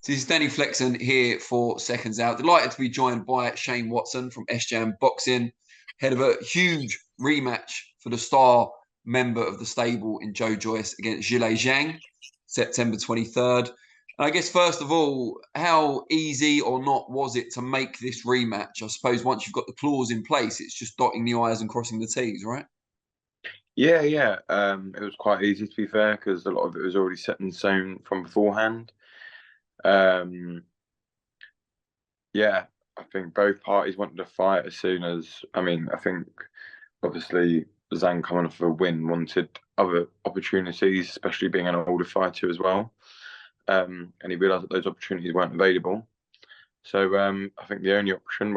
So this is Danny Flexen here for Seconds Out. Delighted to be joined by Shane Watson from SJAM Boxing, head of a huge rematch for the star member of the stable in Joe Joyce against Zhilei Zhang, September 23rd. And I guess, first of all, how easy or not was it to make this rematch? I suppose once you've got the clause in place, it's just dotting the I's and crossing the T's, right? Yeah. It was quite easy to be fair because a lot of it was already set in stone from beforehand. Um, yeah, I think both parties wanted to fight as soon as. I think obviously Zhang coming off a win wanted other opportunities, especially being an older fighter as well. And he realised that those opportunities weren't available. So I think the only option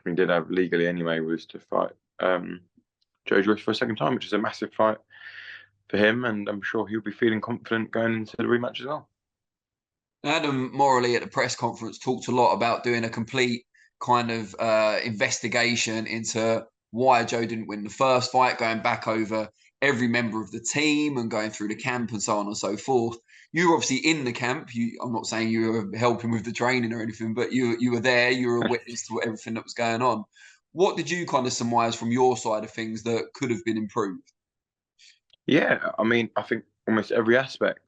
he did have legally anyway was to fight Joe Joyce for a second time, which is a massive fight for him, and I'm sure he'll be feeling confident going into the rematch as well. Adam Morley at the press conference talked a lot about doing a complete kind of investigation into why Joe didn't win the first fight, going back over every member of the team and going through the camp and so on and so forth. You were obviously in the camp. I'm not saying you were helping with the training or anything, but you were there. You were a witness to everything that was going on. What did you kind of surmise from your side of things that could have been improved? Yeah, I think almost every aspect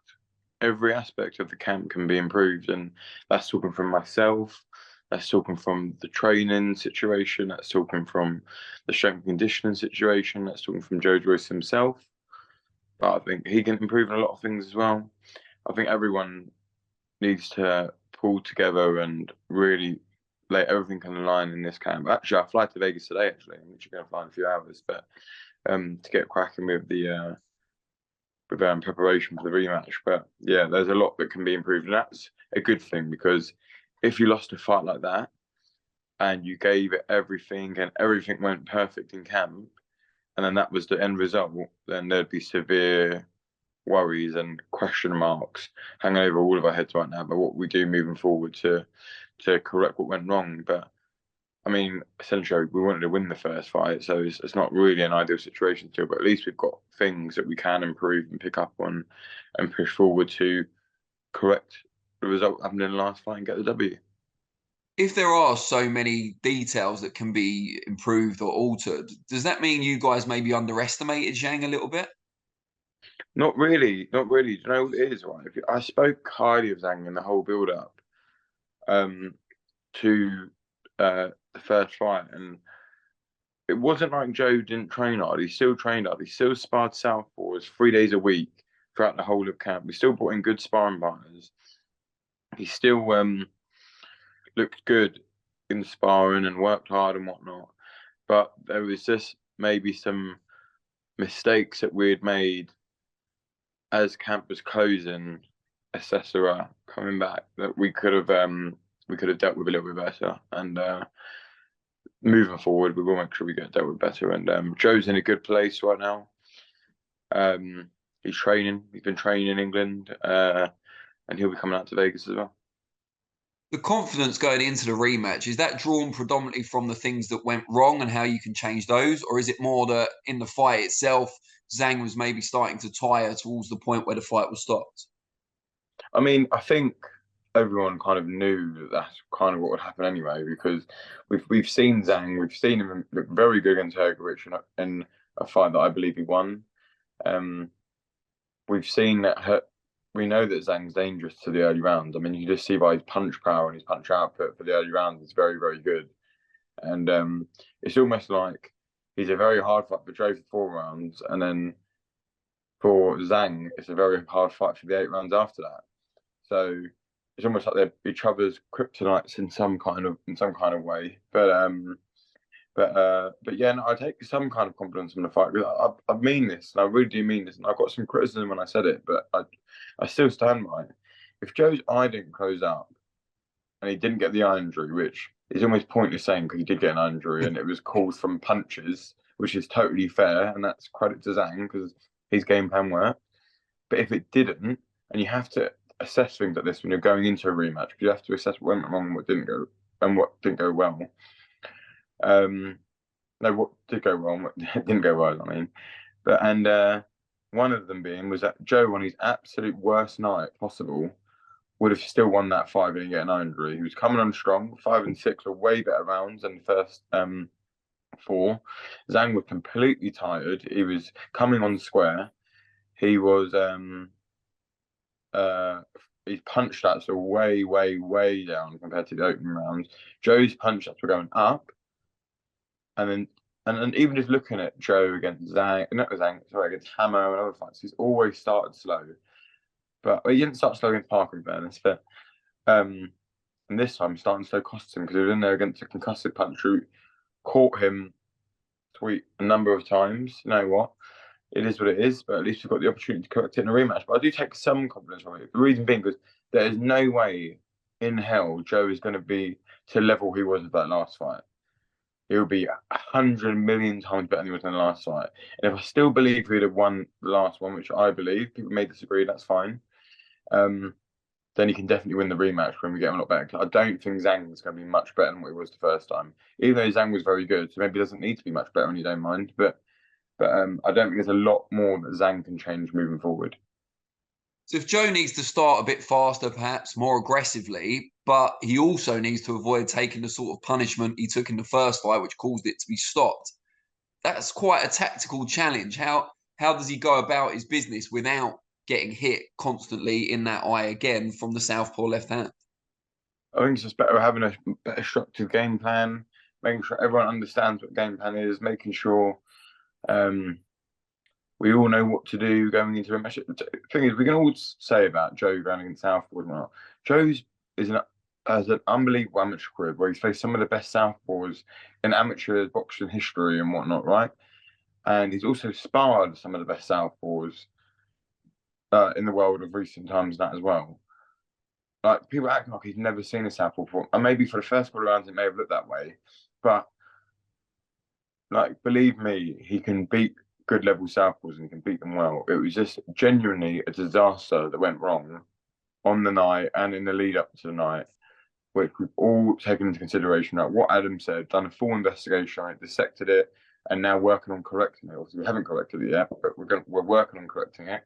of the camp can be improved, and that's talking from myself, that's talking from the training situation, that's talking from the strength and conditioning situation, that's talking from Joe Joyce himself. But I think he can improve in a lot of things as well. I think everyone needs to pull together and really lay everything on the line in this camp. Actually, I fly to Vegas today. Actually, I'm literally going to fly in a few hours, but to get cracking with the preparation for the rematch. But yeah, there's a lot that can be improved, and that's a good thing because if you lost a fight like that and you gave it everything and everything went perfect in camp, and then that was the end result, then there'd be severe worries and question marks hanging over all of our heads right now about what we do moving forward to correct what went wrong. But essentially, we wanted to win the first fight, so it's not really an ideal situation still. But at least we've got things that we can improve and pick up on, and push forward to correct the result that happened in the last fight and get the W. If there are so many details that can be improved or altered, does that mean you guys maybe underestimated Zhang a little bit? Not really, not really. Do you know what it is, right? I spoke highly of Zhang in the whole build-up um, to the first fight, and it wasn't like Joe didn't train hard. He still trained hard. He still sparred southpaws 3 days a week throughout the whole of camp. We still brought in good sparring partners. He still looked good in sparring and worked hard and whatnot. But there was just maybe some mistakes that we had made as camp was closing, etc. coming back that we could have dealt with a little bit better. And moving forward, we will make sure we get dealt with better. And Joe's in a good place right now. He's training. He's been training in England, and he'll be coming out to Vegas as well. The confidence going into the rematch, is that drawn predominantly from the things that went wrong and how you can change those? Or is it more that in the fight itself, Zhang was maybe starting to tire towards the point where the fight was stopped? I think everyone kind of knew that that's kind of what would happen anyway because we've seen Zhang, we've seen him look very good against Hergovich in a fight that I believe he won. Um, we've seen that we know that Zhang's dangerous to the early rounds. You just see by his punch power and his punch output for the early rounds, it's very, very good. And it's almost like he's a very hard fight for Joe for 4 rounds, and then for Zhang, it's a very hard fight for the 8 rounds after that. So it's almost like they're each other's kryptonites in some kind of way. But yeah, no, I take some kind of confidence from the fight. I mean this, and I really do mean this, and I got some criticism when I said it, but I still stand by it. If Joe's eye didn't close up and he didn't get the eye injury, which is almost pointless saying because he did get an eye injury and it was caused from punches, which is totally fair, and that's credit to Zhang because his game plan worked. But if it didn't, and you have to assess things like this when you're going into a rematch, you have to assess what went wrong and what didn't go well. No, what did go wrong, what didn't go well, one of them being was that Joe, on his absolute worst night possible, would have still won that fight and get an injury. He was coming on strong. 5 and 6 were way better rounds than the first 4. Zhang was completely tired. He was coming on square. He was his punch stats were way, way, way down compared to the opening rounds. Joe's punch stats were going up, and then even just looking at Joe against Zhang, not Zhang, sorry, against Hammer and other fights, he's always started slow. But he didn't start slow against Parker, in fairness. But and this time, starting slow cost him because he was in there against a concussive punch who caught him sweet a number of times. You know what? It is what it is, but at least we've got the opportunity to correct it in a rematch. But I do take some confidence from it. The reason being because there is no way in hell Joe is going to be to level he was at that last fight. He'll be 100 million times better than he was in the last fight. And if I still believe he'd have won the last one, which I believe, people may disagree, that's fine. Then he can definitely win the rematch when we get him a lot better. I don't think Zhang is going to be much better than what he was the first time. Even though Zhang was very good, so maybe he doesn't need to be much better when you don't mind. But I don't think there's a lot more that Zhang can change moving forward. So if Joe needs to start a bit faster, perhaps more aggressively, but he also needs to avoid taking the sort of punishment he took in the first fight, which caused it to be stopped. That's quite a tactical challenge. How does he go about his business without getting hit constantly in that eye again from the southpaw left hand? I think it's just better having a better structured game plan, making sure everyone understands what game plan is, making sure we all know what to do going into a match. The thing is, we can all say about Joe going against Southpaw and whatnot. Joe's has an unbelievable amateur career where he's faced some of the best Southpaws in amateur boxing history and whatnot, right? And he's also sparred some of the best Southpaws in the world of recent times, that as well. Like, people act like he's never seen a Southpaw before, and maybe for the first couple of rounds it may have looked that way, but like, believe me, he can beat good level Southpaws and he can beat them well. It was just genuinely a disaster that went wrong on the night and in the lead up to the night, which we've all taken into consideration. Like what Adam said, done a full investigation on it, dissected it, and now working on correcting it. Obviously, we haven't corrected it yet, but we're working on correcting it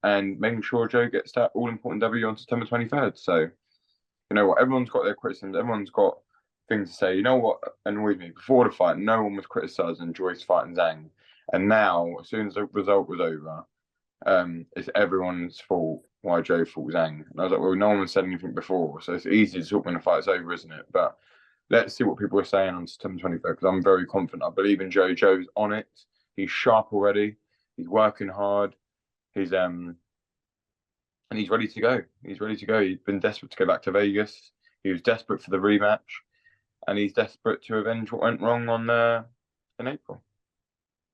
and making sure Joe gets that all important W on September 23rd. So, you know what, everyone's got their criticisms, everyone's got things to say. You know what annoyed me? Before the fight, no one was criticising Joyce fighting Zhang. And now, as soon as the result was over, it's everyone's fault why Joe fought Zhang. And I was like, well, no one said anything before, so it's easy to talk when the fight's over, isn't it? But let's see what people are saying on September 23rd, because I'm very confident. I believe in Joe. Joe's on it. He's sharp already. He's working hard. He's and he's ready to go. He's ready to go. He's been desperate to go back to Vegas. He was desperate for the rematch, and he's desperate to avenge what went wrong on in April.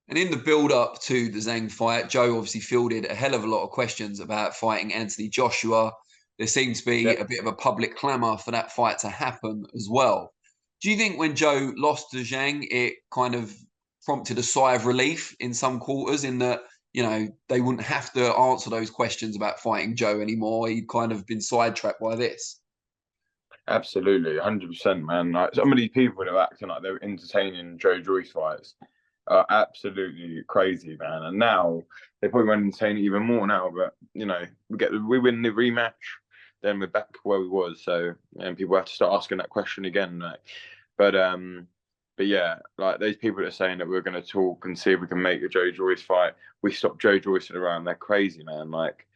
And in the build-up to the Zhang fight, Joe obviously fielded a hell of a lot of questions about fighting Anthony Joshua. There seems to be a bit of a public clamour for that fight to happen as well. Do you think when Joe lost to Zhang, it kind of prompted a sigh of relief in some quarters in that, you know, they wouldn't have to answer those questions about fighting Joe anymore? He'd kind of been sidetracked by this. Absolutely, 100%, man. Like, some of these people that are acting like they're entertaining Joe Joyce fights are absolutely crazy, man. And now they probably won't entertain it even more now. But you know, we win the rematch, then we're back where we was. So, and people have to start asking that question again. Like, but yeah, like those people that are saying that we're going to talk and see if we can make a Joe Joyce fight, we stop Joe Joyce around. They're crazy, man. Like,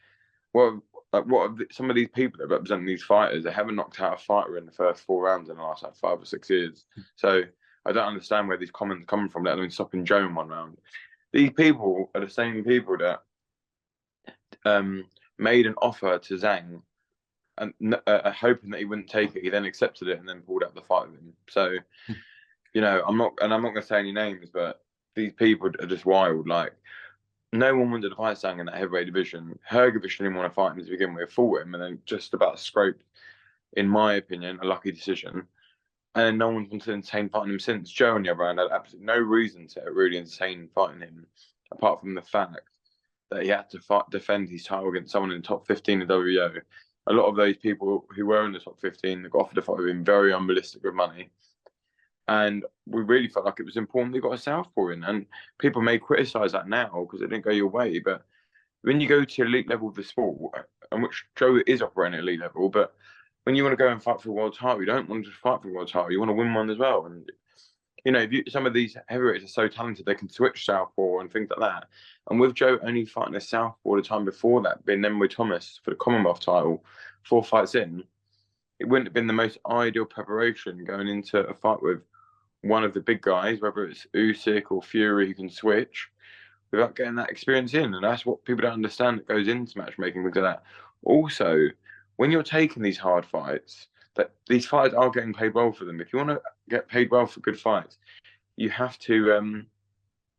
what are some of these people that represent these fighters? They haven't knocked out a fighter in the first 4 rounds in the last like 5 or 6 years. So I don't understand where these comments come from, let alone stopping Joe in 1 round. These people are the same people that made an offer to Zhang and hoping that he wouldn't take it. He then accepted it and then pulled out the fight with him. So, you know, I'm not going to say any names, but these people are just wild. Like, no one wanted to fight Zhang in that heavyweight division. Hergovich didn't want to fight him to begin with, fought him, and then just about scraped, in my opinion, a lucky decision. And then no one's wanted to entertain fighting him since. Joe, on the other hand, had absolutely no reason to really entertain fighting him, apart from the fact that he had to defend his title against someone in the top 15 of WBO. A lot of those people who were in the top 15 got offered to fight with him very unrealistic with money. And we really felt like it was important they got a southpaw in. And people may criticise that now because it didn't go your way, but when you go to elite level of the sport, and which Joe is operating at elite level, but when you want to go and fight for a world title, you don't want to just fight for a world title. You want to win one as well. And some of these heavyweights are so talented, they can switch southpaw and things like that. And with Joe only fighting a southpaw the time before that, being then with Thomas for the Commonwealth title, 4 fights in, it wouldn't have been the most ideal preparation going into a fight with one of the big guys, whether it's Usyk or Fury, who can switch without getting that experience in. And that's what people don't understand that goes into matchmaking because of that. Also, when you're taking these hard fights, that these fights are getting paid well for them. If you want to get paid well for good fights, you have to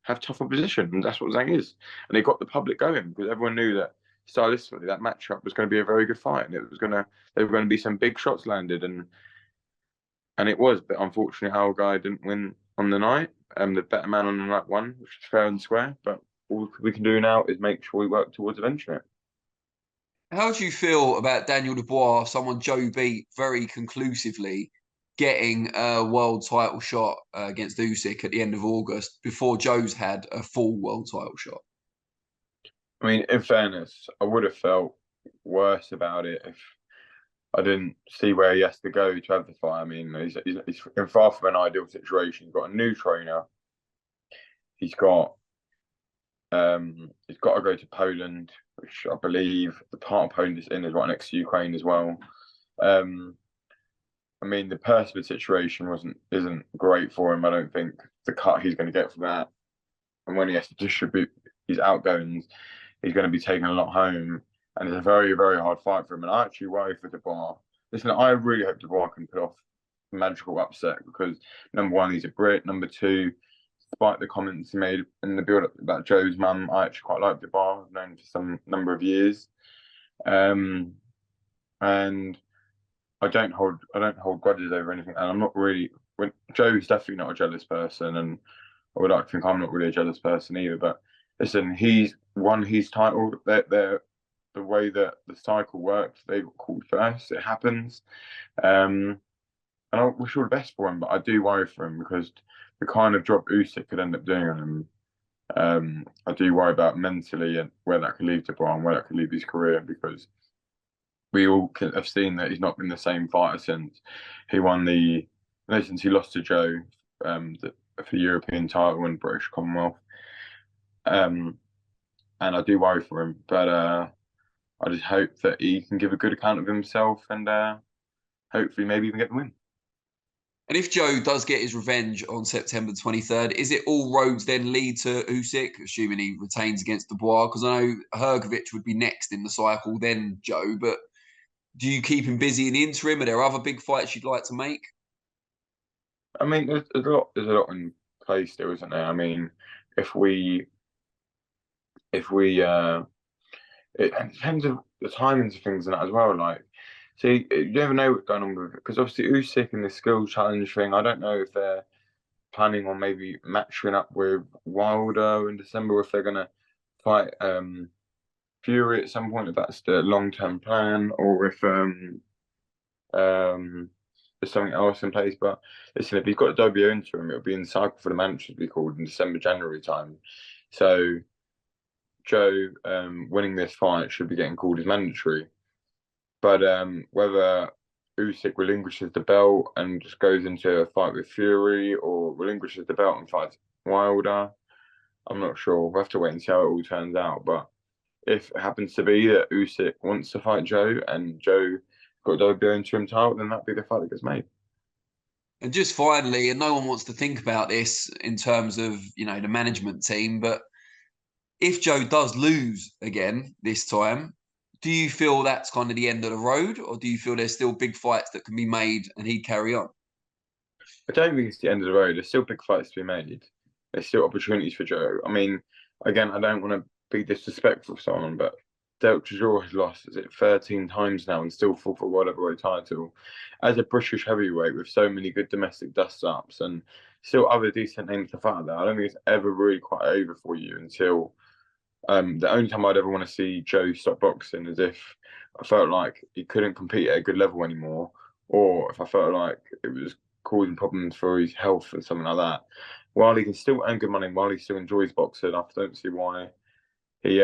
have tough opposition, and that's what Zhang is. And they got the public going because everyone knew that stylistically that matchup was going to be a very good fight, and there were going to be some big shots landed, and it was. But unfortunately, our guy didn't win on the night. The better man on the night won, which is fair and square. But all we can do now is make sure we work towards avenging it. How do you feel about Daniel Dubois, someone Joe beat very conclusively, getting a world title shot against Usyk at the end of August before Joe's had a full world title shot? I mean, in fairness, I would have felt worse about it if I didn't see where he has to go to have the fight. I mean, he's far from an ideal situation. He's got a new trainer. He's got to go to Poland, which I believe the part of Poland is in is right next to Ukraine as well. I mean, the personal situation isn't great for him. I don't think the cut he's going to get from that, and when he has to distribute his outgoings, he's going to be taking a lot home, and it's a very, very hard fight for him. And I actually worry for Dubois. Listen, I really hope Dubois can put off a magical upset because number one, he's a Brit. Number two, despite the comments he made in the build-up about Joe's mum, I actually quite like Dubois. I've known him for some number of years, and I don't hold grudges over anything. And I'm not really. Joe's definitely not a jealous person, and I would like to think I'm not really a jealous person either. But listen, he's won his title. They're the way that the cycle works. They got called first. It happens. And I wish all the best for him, but I do worry for him because the kind of job Usyk could end up doing on him, I do worry about mentally and where that could lead to Brian, where that could lead his career, because we all have seen that he's not been the same fighter since since he lost to Joe for the European title and British Commonwealth. And I do worry for him, but I just hope that he can give a good account of himself and hopefully maybe even get the win. And if Joe does get his revenge on September 23rd, is it all roads then lead to Usyk, assuming he retains against Dubois? Because I know Hrgovic would be next in the cycle, then Joe. But do you keep him busy in the interim? Are there other big fights you'd like to make? I mean, there's a lot in place there, isn't there? I mean, if we it depends on the timings of things and that as well. Like, see, you never know what's going on with it because obviously Usyk and the skill challenge thing. I don't know if they're planning on maybe matching up with Wilder in December, if they're gonna fight Fury at some point, if that's the long-term plan, or if there's something else in place. But listen, if he's got a W interim, it'll be in the cycle for the match to be called in December, January time. So Joe winning this fight should be getting called as mandatory. But whether Usyk relinquishes the belt and just goes into a fight with Fury or relinquishes the belt and fights Wilder, I'm not sure. We'll have to wait and see how it all turns out. But if it happens to be that Usyk wants to fight Joe and Joe got a WBO interim title, then that'd be the fight that gets made. And just finally, and no one wants to think about this in terms of, the management team, but if Joe does lose again this time, do you feel that's kind of the end of the road, or do you feel there's still big fights that can be made and he'd carry on? I don't think it's the end of the road. There's still big fights to be made. There's still opportunities for Joe. I mean, again, I don't want to be disrespectful to someone, but DERECK CHISORA has lost, 13 times now and still fought for a world heavyweight title. As a British heavyweight with so many good domestic dust-ups and still other decent names to fight there, I don't think it's ever really quite over for you until the only time I'd ever want to see Joe stop boxing is if I felt like he couldn't compete at a good level anymore, or if I felt like it was causing problems for his health and something like that. While he can still earn good money, while he still enjoys boxing, I don't see why he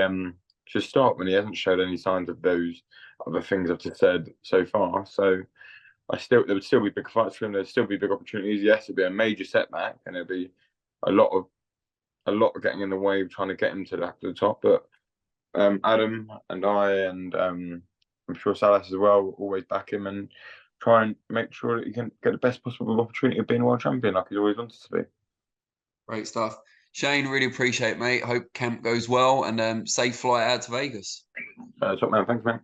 should start when he hasn't showed any signs of those other things I've just said so far. So there would still be big fights for him. There'd still be big opportunities. Yes, it'd be a major setback, and it'd be a lot of getting in the way of trying to get him to the top. But Adam and I, and I'm sure Salas as well, will always back him and try and make sure that he can get the best possible opportunity of being a world champion, like he's always wanted to be. Great stuff. Shane, really appreciate it, mate. Hope camp goes well, and safe flight out to Vegas. Top man, thanks, mate.